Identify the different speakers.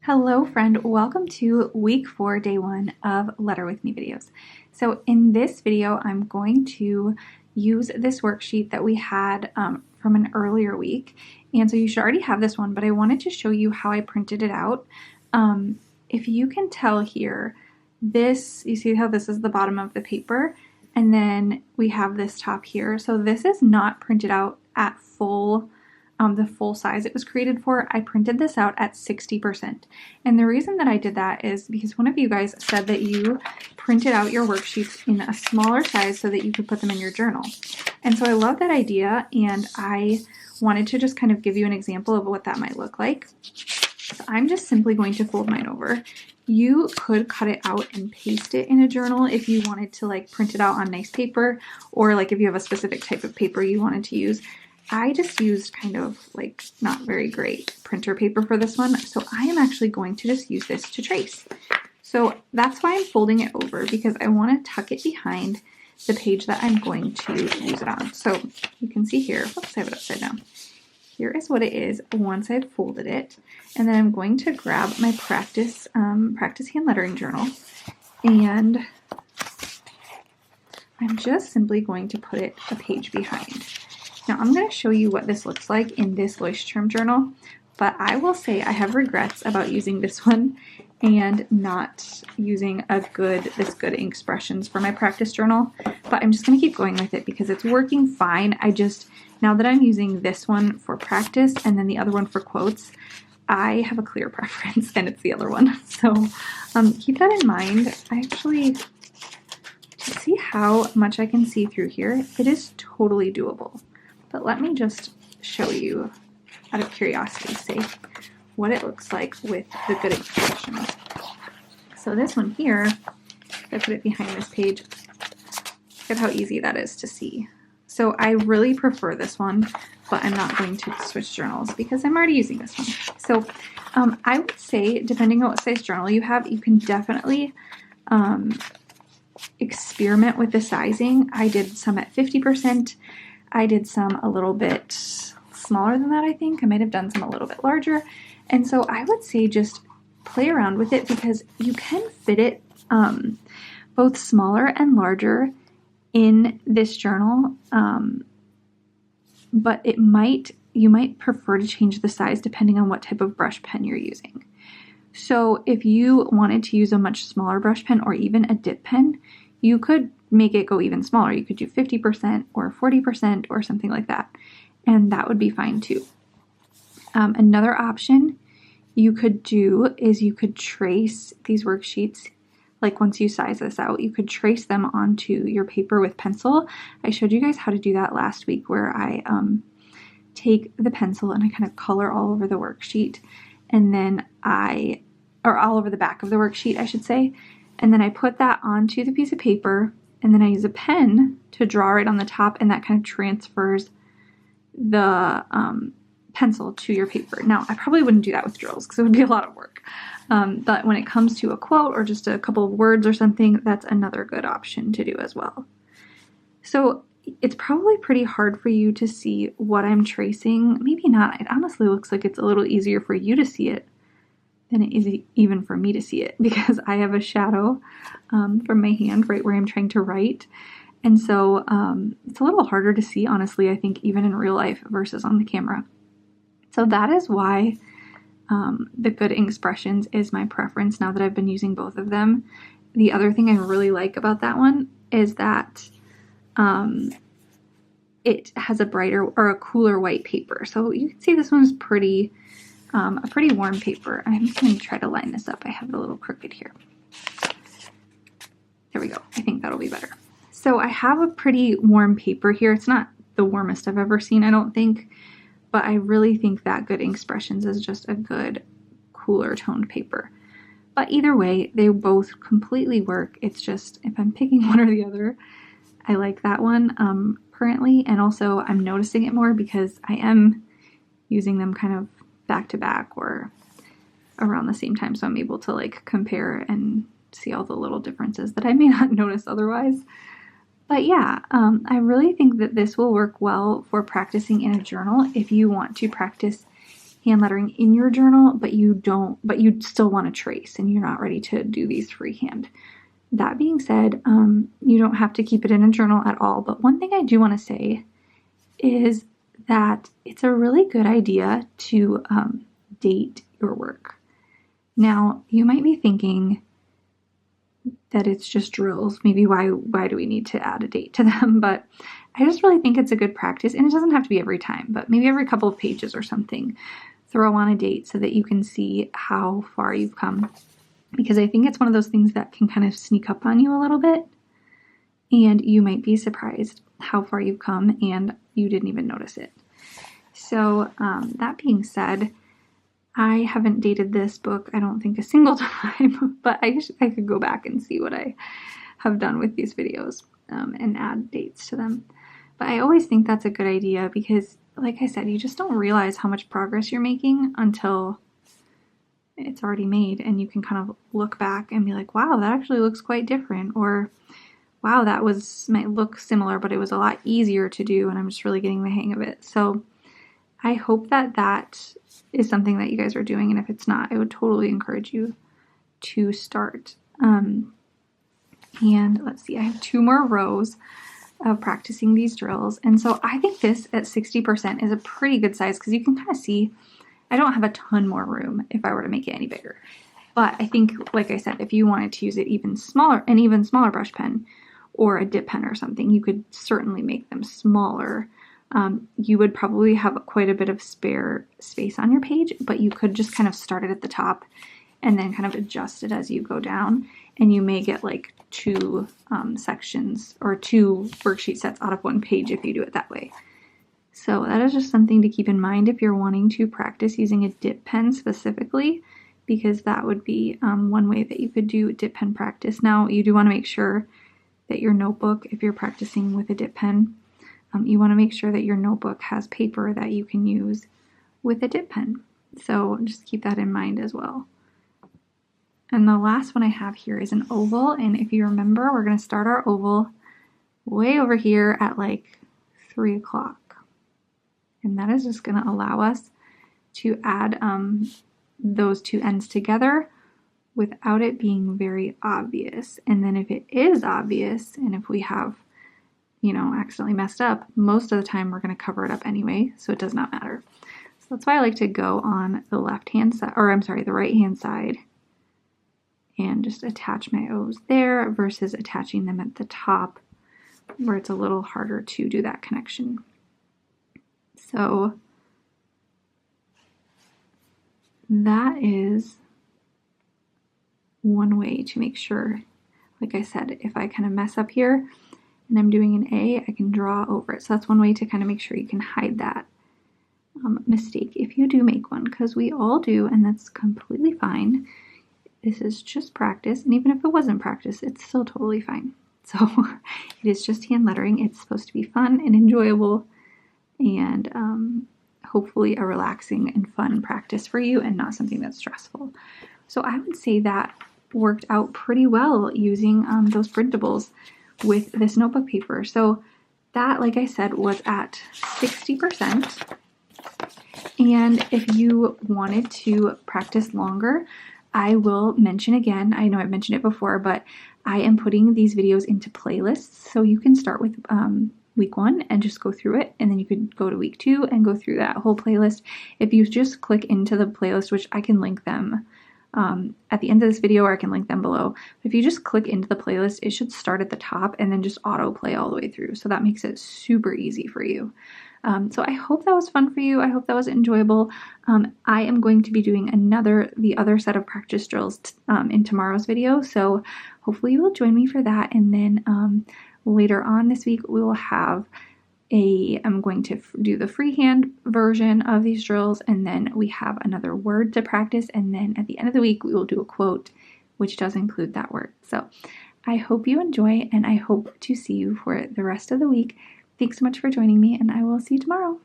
Speaker 1: Hello friend, welcome to week 4, day 1 of Letter With Me videos. So in this video, I'm going to use this worksheet that we had from an earlier week. And so you should already have this one, but I wanted to show you how I printed it out. If you can tell here, you see how this is the bottom of the paper, and then we have this top here. So this is not printed out at the full size it was created for. I printed this out at 60%. And the reason that I did that is because one of you guys said that you printed out your worksheets in a smaller size so that you could put them in your journal. And so I love that idea, and I wanted to just kind of give you an example of what that might look like. So I'm just simply going to fold mine over. You could cut it out and paste it in a journal if you wanted to like print it out on nice paper, or like if you have a specific type of paper you wanted to use. I just used kind of like not very great printer paper for this one, so I am actually going to just use this to trace. So that's why I'm folding it over, because I want to tuck it behind the page that I'm going to use it on. So you can see here, oops, I have it upside down. Here is what it is once I've folded it, and then I'm going to grab my practice hand lettering journal, and I'm just simply going to put it a page behind. Now I'm going to show you what this looks like in this Leuchtturm journal, but I will say I have regrets about using this one and not using this good Inkspressions for my practice journal, but I'm just going to keep going with it because it's working fine. Now that I'm using this one for practice and then the other one for quotes, I have a clear preference, and it's the other one. So keep that in mind. To see how much I can see through here, it is totally doable. But let me just show you, out of curiosity's sake, what it looks like with the good Inkspressions. So this one here, if I put it behind this page, look at how easy that is to see. So I really prefer this one, but I'm not going to switch journals because I'm already using this one. So I would say, depending on what size journal you have, you can definitely experiment with the sizing. I did some at 50%. I did some a little bit smaller than that, I think. I might have done some a little bit larger. And so I would say just play around with it, because you can fit it both smaller and larger in this journal. But you might prefer to change the size depending on what type of brush pen you're using. So if you wanted to use a much smaller brush pen or even a dip pen, you could make it go even smaller. You could do 50% or 40% or something like that, and that would be fine too. Another option you could do is you could trace these worksheets. Like once you size this out, you could trace them onto your paper with pencil. I showed you guys how to do that last week, where I take the pencil and I kind of color all over the worksheet, and then or all over the back of the worksheet, I should say. And then I put that onto the piece of paper, and then I use a pen to draw right on the top, and that kind of transfers the pencil to your paper. Now, I probably wouldn't do that with drills because it would be a lot of work. But when it comes to a quote or just a couple of words or something, that's another good option to do as well. So it's probably pretty hard for you to see what I'm tracing. Maybe not. It honestly looks like it's a little easier for you to see it than it is even for me to see it, because I have a shadow from my hand right where I'm trying to write. And so it's a little harder to see, honestly, I think, even in real life versus on the camera. So that is why the good Inkspressions is my preference now that I've been using both of them. The other thing I really like about that one is that it has a brighter or a cooler white paper. So you can see this one's a pretty warm paper. I'm just going to try to line this up. I have it a little crooked here. There we go. I think that'll be better. So I have a pretty warm paper here. It's not the warmest I've ever seen, I don't think, but I really think that good Inkspressions is just a good, cooler toned paper. But either way, they both completely work. It's just, if I'm picking one or the other, I like that one currently, and also I'm noticing it more because I am using them kind of back to back or around the same time, so I'm able to like compare and see all the little differences that I may not notice otherwise. But yeah, I really think that this will work well for practicing in a journal if you want to practice hand lettering in your journal, but you still want to trace and you're not ready to do these freehand. That being said, you don't have to keep it in a journal at all. But one thing I do want to say is that it's a really good idea to date your work. Now, you might be thinking that it's just drills. Maybe why do we need to add a date to them? But I just really think it's a good practice, and it doesn't have to be every time, but maybe every couple of pages or something, throw on a date so that you can see how far you've come. Because I think it's one of those things that can kind of sneak up on you a little bit, and you might be surprised how far you've come and you didn't even notice it. So that being said, I haven't dated this book, I don't think, a single time, but I could go back and see what I have done with these videos and add dates to them. But I always think that's a good idea because, like I said, you just don't realize how much progress you're making until it's already made, and you can kind of look back and be like, wow, that actually looks quite different, or wow, that might look similar, but it was a lot easier to do, and I'm just really getting the hang of it. So I hope that is something that you guys are doing, and if it's not, I would totally encourage you to start. And let's see, I have 2 more rows of practicing these drills, and so I think this at 60% is a pretty good size because you can kind of see I don't have a ton more room if I were to make it any bigger. But I think, like I said, if you wanted to use it even smaller brush pen or a dip pen or something, you could certainly make them smaller. You would probably have quite a bit of spare space on your page, but you could just kind of start it at the top and then kind of adjust it as you go down. And you may get like 2 sections or 2 worksheet sets out of 1 page if you do it that way. So that is just something to keep in mind if you're wanting to practice using a dip pen specifically, because that would be one way that you could do dip pen practice. Now, you do want to make sure that your notebook, if you're practicing with a dip pen, you want to make sure that your notebook has paper that you can use with a dip pen. So just keep that in mind as well. And the last one I have here is an oval, and if you remember, we're going to start our oval way over here at like 3 o'clock. And that is just going to allow us to add those 2 ends together without it being very obvious. And then if it is obvious, and if we have, accidentally messed up, most of the time we're going to cover it up anyway, so it does not matter. So that's why I like to go on the the right hand side and just attach my O's there versus attaching them at the top where it's a little harder to do that connection. So that is one way to make sure, like I said, if I kind of mess up here and I'm doing an A, I can draw over it. So that's one way to kind of make sure you can hide that mistake if you do make one, because we all do, and that's completely fine. This is just practice, and even if it wasn't practice, it's still totally fine. So it is just hand lettering. It's supposed to be fun and enjoyable, and hopefully a relaxing and fun practice for you and not something that's stressful. So I would say that worked out pretty well using those printables with this notebook paper. So that, like I said, was at 60%. And if you wanted to practice longer, I will mention again, I know I've mentioned it before, but I am putting these videos into playlists. So you can start with week 1 and just go through it, and then you could go to week 2 and go through that whole playlist. If you just click into the playlist, which I can link them at the end of this video, or I can link them below. But if you just click into the playlist, it should start at the top and then just autoplay all the way through. So that makes it super easy for you. So I hope that was fun for you. I hope that was enjoyable. I am going to be doing the other set of practice drills in tomorrow's video. So hopefully you will join me for that. And then later on this week, we will have I'm going to do the freehand version of these drills, and then we have another word to practice, and then at the end of the week we will do a quote which does include that word. So I hope you enjoy, and I hope to see you for the rest of the week. Thanks so much for joining me, and I will see you tomorrow.